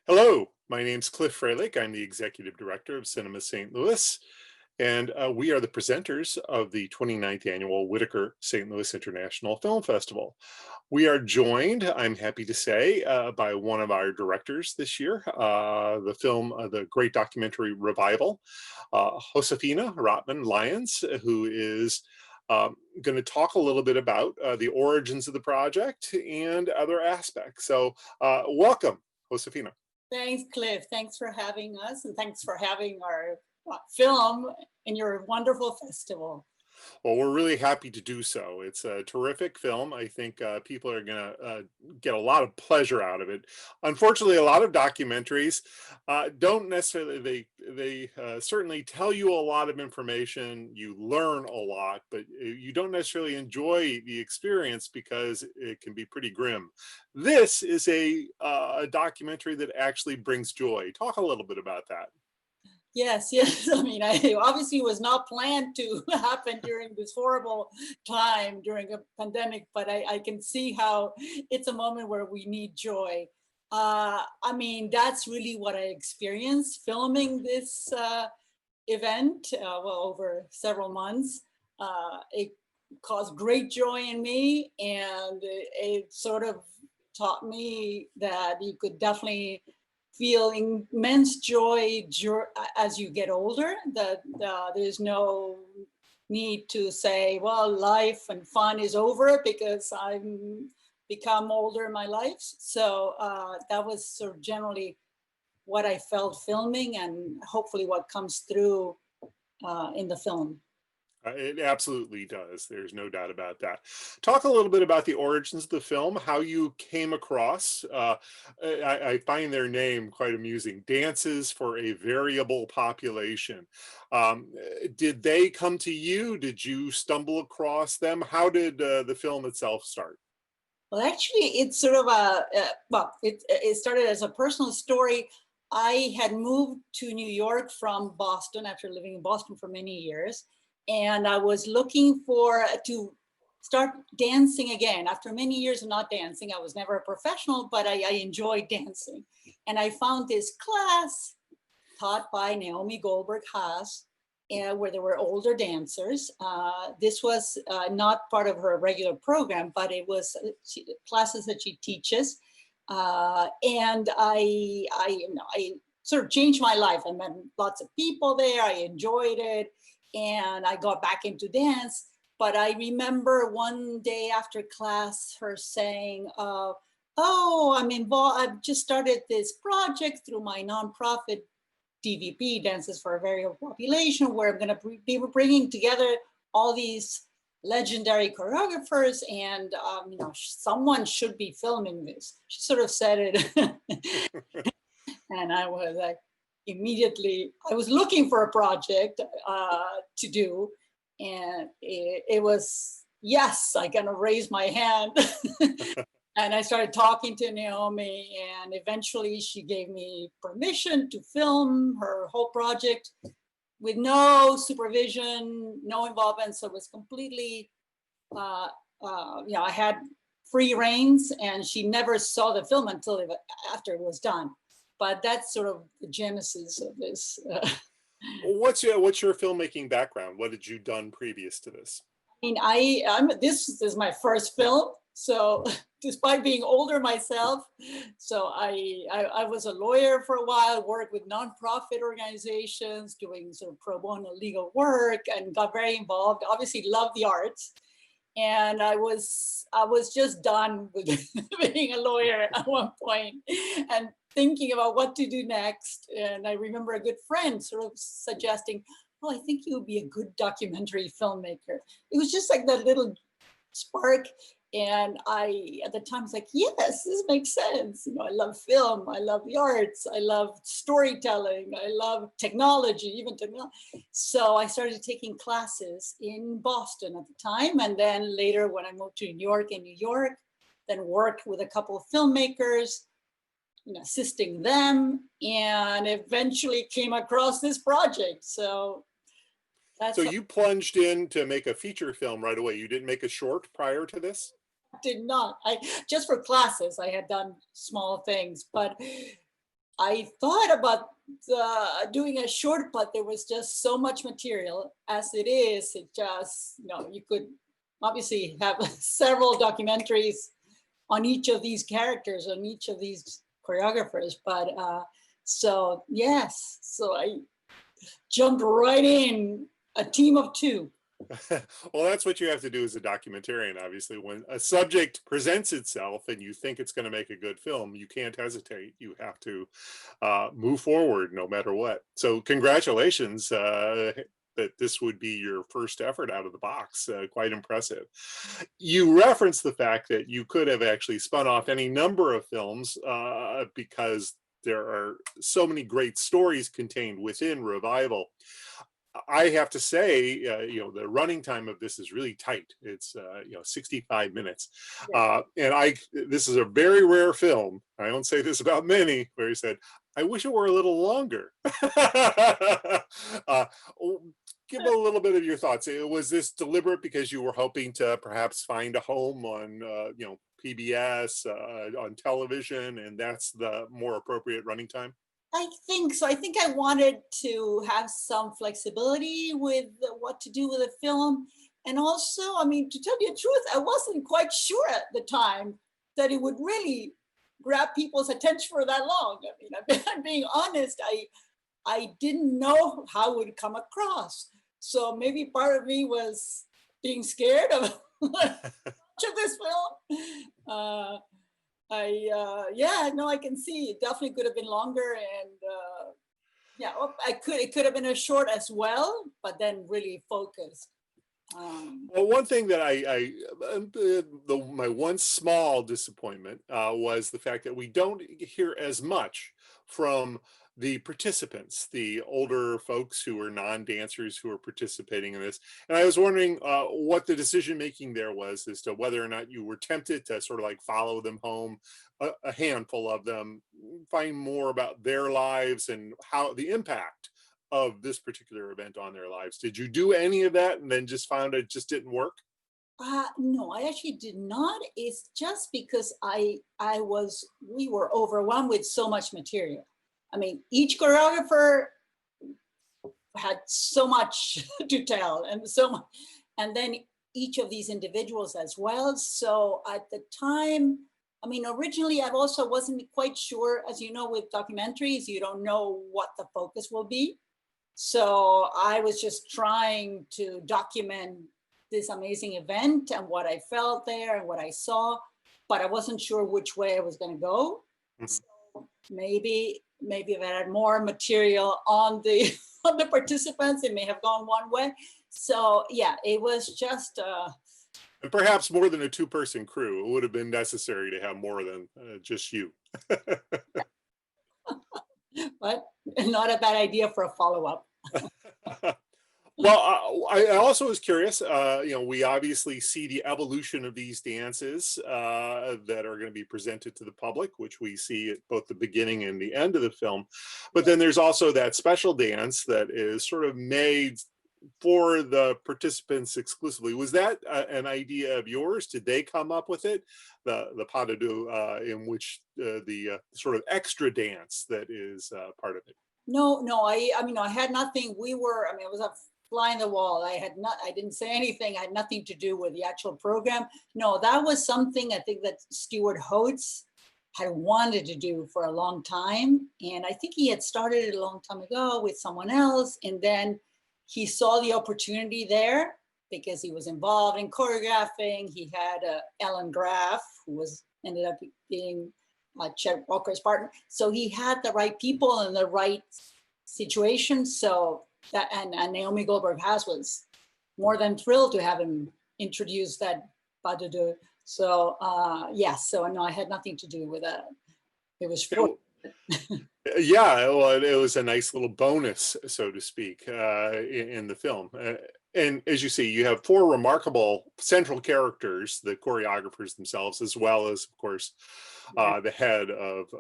Hello, my name's Cliff Freilich. I'm the Executive Director of Cinema St. Louis, and we are the presenters of the 29th Annual Whitaker St. Louis International Film Festival. We are joined, I'm happy to say, by one of our directors this year, the great documentary Revival, Josefina Rotman Lyons, who is going to talk a little bit about the origins of the project and other aspects. So welcome, Josefina. Thanks, Cliff. Thanks for having us, and thanks for having our film in your wonderful festival. Well, we're really happy to do so. It's a terrific film. I think people are going to get a lot of pleasure out of it. Unfortunately, a lot of documentaries don't necessarily, they certainly tell you a lot of information. You learn a lot, but you don't necessarily enjoy the experience because it can be pretty grim. This is a documentary that actually brings joy. Talk a little bit about that. Yes, yes. I mean, I obviously was not planned to happen during this horrible time during a pandemic, but I can see how it's a moment where we need joy. I mean, that's really what I experienced filming this event, well, over several months. It caused great joy in me, and it sort of taught me that you could definitely feel immense joy as you get older, that there's no need to say, well, life and fun is over because I'm become older in my life. So that was sort of generally what I felt filming, and hopefully what comes through in the film. It absolutely does. There's no doubt about that. Talk a little bit about the origins of the film, how you came across. I find their name quite amusing. Dances for a Variable Population. Did they come to you? Did you stumble across them? How did the film itself start? Well, actually, it's sort of it started as a personal story. I had moved to New York from Boston after living in Boston for many years. And I was looking to start dancing again. After many years of not dancing, I was never a professional, but I enjoyed dancing. And I found this class taught by Naomi Goldberg Haas, where there were older dancers. This was not part of her regular program, but it was classes that she teaches. And I sort of changed my life. I met lots of people there. I enjoyed it. And I got back into dance. But I remember one day after class, her saying, oh, I'm involved. I've just started this project through my nonprofit DVP, Dances for a Variable Population, where I'm going to be bringing together all these legendary choreographers, and someone should be filming this. She sort of said it. And I was like, immediately, I was looking for a project to do, and it was, yes, I kind of raised my hand. And I started talking to Naomi, and eventually she gave me permission to film her whole project with no supervision, no involvement. So it was completely, I had free reins, and she never saw the film until after it was done. But that's sort of the genesis of this. What's your filmmaking background? What had you done previous to this? I mean, this is my first film. So despite being older myself, so I was a lawyer for a while, worked with nonprofit organizations, doing sort of pro bono legal work, and got very involved. Obviously, love the arts. And I was just done with being a lawyer at one point and thinking about what to do next. And I remember a good friend sort of suggesting, oh, I think you would be a good documentary filmmaker. It was just like that little spark. And I, at the time, was like, yes, this makes sense. I love film, I love the arts, I love storytelling, I love technology, even technology. So I started taking classes in Boston at the time. And then later when I moved to New York, then worked with a couple of filmmakers, assisting them, and eventually came across this project. So you plunged in to make a feature film right away. You didn't make a short prior to this? Did not. I just for classes I had done small things, but I thought about doing a short, but there was just so much material as it is. It just, you could obviously have several documentaries on each of these characters, on each of these choreographers. But so, yes, so I jumped right in, a team of two. Well, that's what you have to do as a documentarian, obviously. When a subject presents itself and you think it's going to make a good film, you can't hesitate. You have to move forward no matter what. So, congratulations that this would be your first effort out of the box. Quite impressive. You referenced the fact that you could have actually spun off any number of films because there are so many great stories contained within Revival. I have to say, the running time of this is really tight. It's 65 minutes, Yeah. and this is a very rare film. I don't say this about many, where he said, "I wish it were a little longer." uh, give a little bit of your thoughts. Was this deliberate because you were hoping to perhaps find a home on, PBS, on television, and that's the more appropriate running time? I think so. I think I wanted to have some flexibility with what to do with a film. And also, I mean, to tell you the truth, I wasn't quite sure at the time that it would really grab people's attention for that long. I mean, I'm being honest, I didn't know how it would come across. So maybe part of me was being scared of of this film. Uh, yeah, no, I can see it definitely could have been longer, and yeah, it could have been a short as well, but then really focused. Well, one thing that my one small disappointment was the fact that we don't hear as much from the participants, the older folks who are non-dancers who are participating in this. And I was wondering what the decision making there was as to whether or not you were tempted to sort of like follow them home, a handful of them, find more about their lives and how the impact of this particular event on their lives. Did you do any of that and then just found it just didn't work? No, I actually did not. It's just because we were overwhelmed with so much material. I mean, each choreographer had so much to tell, and so much, and then each of these individuals as well. So at the time, I mean, originally I also wasn't quite sure. As you know, with documentaries, you don't know what the focus will be. So I was just trying to document this amazing event and what I felt there and what I saw, but I wasn't sure which way I was going to go. Mhm. So maybe if I had more material on the on the participants, it may have gone one way. So yeah, it was just And perhaps more than a two-person crew. It would have been necessary to have more than just you. but not a bad idea for a follow-up. Well, I also was curious. We obviously see the evolution of these dances that are going to be presented to the public, which we see at both the beginning and the end of the film. But then there's also that special dance that is sort of made for the participants exclusively. Was that an idea of yours? Did they come up with it? The pas de deux, in which the sort of extra dance that is part of it. No, I mean, I had nothing. I mean, it was a fly in the wall. I didn't say anything. I had nothing to do with the actual program. No, that was something I think that Stuart Hoates had wanted to do for a long time. And I think he had started it a long time ago with someone else. And then he saw the opportunity there because he was involved in choreographing. He had Ellen Graff, who ended up being Chet Walker's partner. So he had the right people in the right situation. So that and Naomi Goldberg Haas was more than thrilled to have him introduce that pas de deux. So yes, so no, I had nothing to do with that. It was for Yeah, well, it was a nice little bonus, so to speak, in the film. And as you see, you have four remarkable central characters, the choreographers themselves, as well as, of course, the head of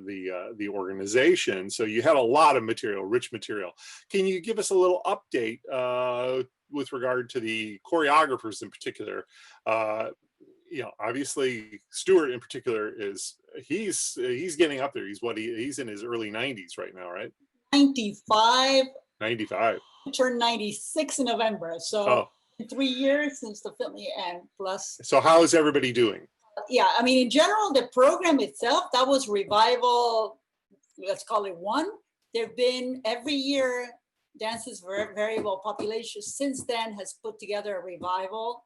the organization. So you had a lot of material, rich material. Can you give us a little update with regard to the choreographers in particular? Obviously Stewart in particular is he's getting up there. He's in his early 90s right now, right? 95, 95. turned 96 in November. So Oh, 3 years since the film, and plus, so how is everybody doing? yeah, I mean, in general, the program itself, that was revival, let's call it one. There've been every year, Dance's Variable Population since then has put together a revival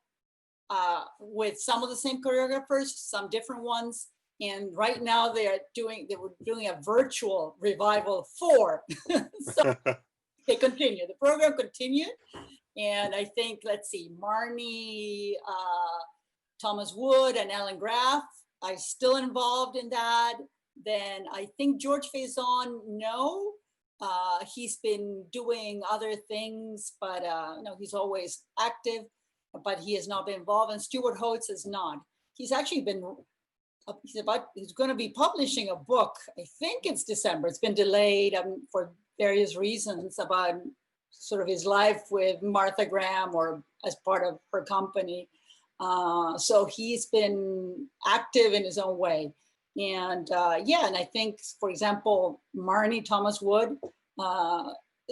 with some of the same choreographers, some different ones. And right now they were doing a virtual revival 4. So they continue, the program continued. And I think, let's see, Marnie, Thomas Wood and Ellen Graff are still involved in that. Then I think George Faison, no, he's been doing other things, but no, he's always active, but he has not been involved. And Stuart Holtz is not. He's actually been, he's going to be publishing a book. I think it's December. It's been delayed for various reasons about sort of his life with Martha Graham or as part of her company. So he's been active in his own way. And yeah, and I think, for example, Marnie Thomas Wood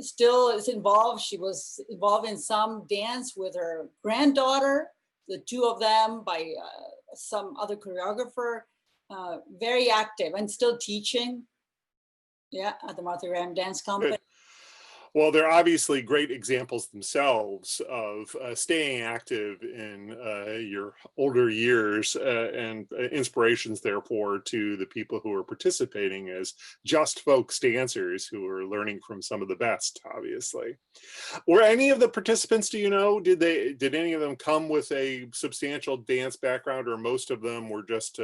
still is involved. She was involved in some dance with her granddaughter, the two of them by some other choreographer, very active and still teaching. Yeah, at the Martha Graham Dance Company. Good. Well, they're obviously great examples themselves of staying active in your older years and inspirations, therefore, to the people who are participating as just folks dancers who are learning from some of the best, obviously. Were any of the participants, do you know, did any of them come with a substantial dance background, or most of them were just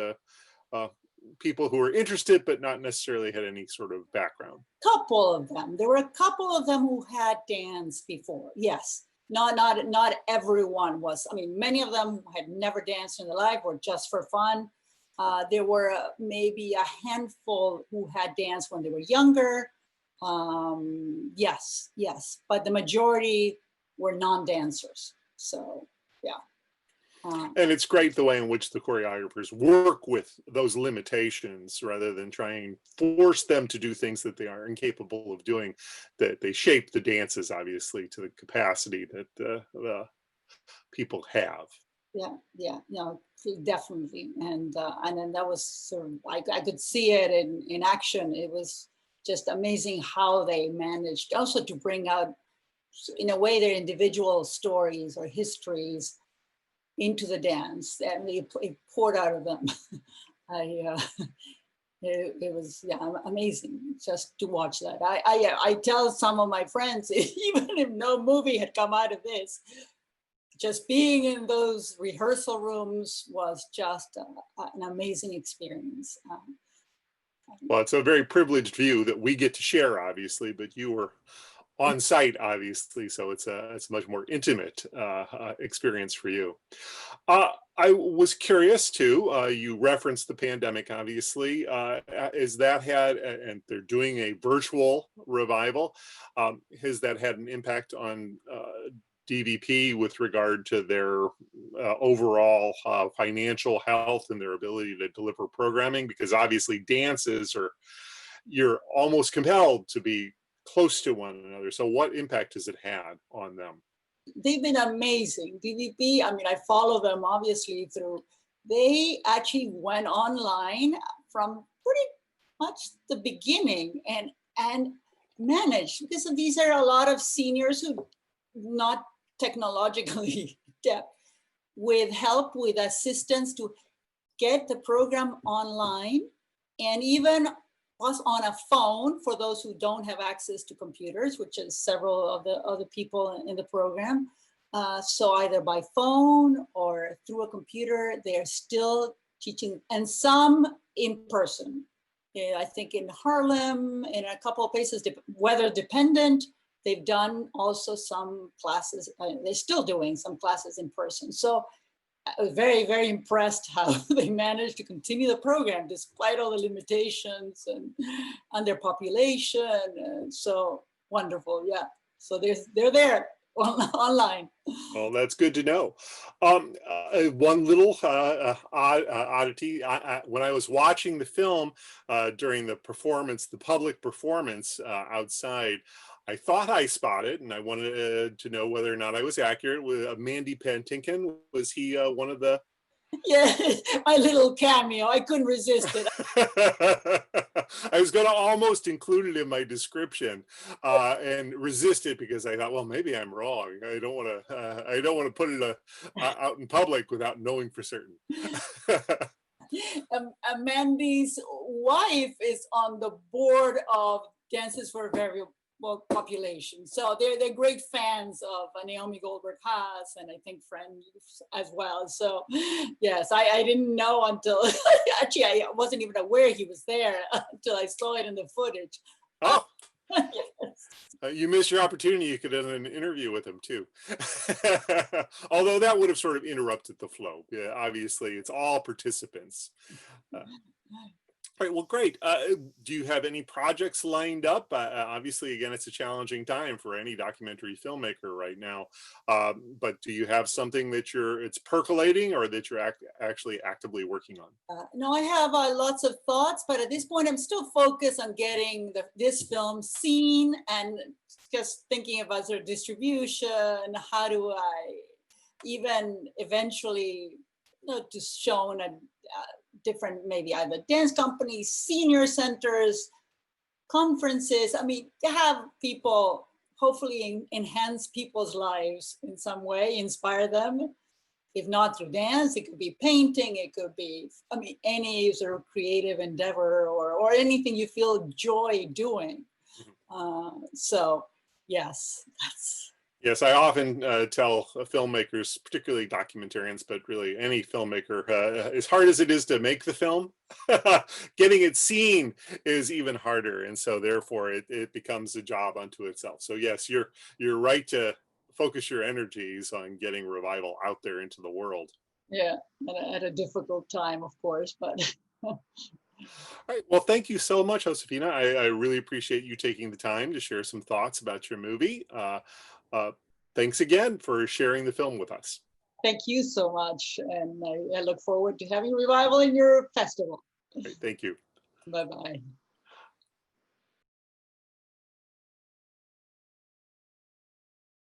people who were interested but not necessarily had any sort of background? Couple of them. There were a couple of them who had danced before. Yes, not everyone was. I mean, many of them had never danced in their life or just for fun. There were maybe a handful who had danced when they were younger. Yes, but the majority were non-dancers. So yeah. And it's great the way in which the choreographers work with those limitations rather than try and force them to do things that they are incapable of doing, that they shape the dances, obviously, to the capacity that the people have. Yeah, no, definitely. And then that was sort of, I could see it in action. It was just amazing how they managed also to bring out, in a way, their individual stories or histories into the dance, and it poured out of them. It was, yeah, amazing just to watch that. I tell some of my friends, even if no movie had come out of this, just being in those rehearsal rooms was just an amazing experience. Well, it's a very privileged view that we get to share, obviously, but you were on site, obviously, so it's a much more intimate experience for you. I was curious too, you referenced the pandemic, obviously. Is that had, and they're doing a virtual revival, has that had an impact on DVP with regard to their overall financial health and their ability to deliver programming? Because obviously dances are, you're almost compelled to be close to one another. So what impact has it had on them? They've been amazing. DVP, I mean, I follow them obviously through, they actually went online from pretty much the beginning and managed, because these are a lot of seniors who not technologically adept, with help, with assistance to get the program online, and even was on a phone for those who don't have access to computers, which is several of the other people in the program. So either by phone or through a computer, they're still teaching, and some in person. Yeah, I think in Harlem, in a couple of places, weather dependent, they've done also some classes, they're still doing some classes in person. So I was very, very impressed how they managed to continue the program despite all the limitations and their population. And so wonderful, yeah. So they're there. online. Well, that's good to know. One little oddity, when I was watching the film during the performance, the public performance outside, I thought I spotted, and I wanted to know whether or not I was accurate, with Mandy Patinkin. Was he one of the Yeah, my little cameo. I couldn't resist it. I was going to almost include it in my description and resist it because I thought, well, maybe I'm wrong. I don't want to. I don't want to put it out in public without knowing for certain. Mandy's wife is on the board of Dances for a Variable Population, so they're great fans of Naomi Goldberg Haas, and I think friends as well. So yes, I didn't know until actually I wasn't even aware he was there until I saw it in the footage. Oh, Yes. you missed your opportunity. You could have done an interview with him too. Although that would have sort of interrupted the flow. Yeah, obviously, it's all participants. Uh, all right, well, great. Do you have any projects lined up? Obviously, again, it's a challenging time for any documentary filmmaker right now. But do you have something that it's percolating, or that you're actually actively working on? No, I have lots of thoughts, but at this point, I'm still focused on getting this film seen and just thinking about sort of distribution. How do I even eventually, to shown at different, maybe either dance companies, senior centers, conferences. I mean, to have people hopefully enhance people's lives in some way, inspire them. If not through dance, it could be painting, it could be, I mean, any sort of creative endeavor, or anything you feel joy doing. So yes, that's. Yes, I often tell filmmakers, particularly documentarians, but really any filmmaker, as hard as it is to make the film, getting it seen is even harder, and so therefore it becomes a job unto itself. So yes, you're right to focus your energies on getting Revival out there into the world. Yeah, at a difficult time, of course, but. All right. Well, thank you so much, Josefina. I really appreciate you taking the time to share some thoughts about your movie. Uh, thanks again for sharing the film with us. Thank you so much, and I look forward to having Revival in your festival. All right, thank you. Bye-bye.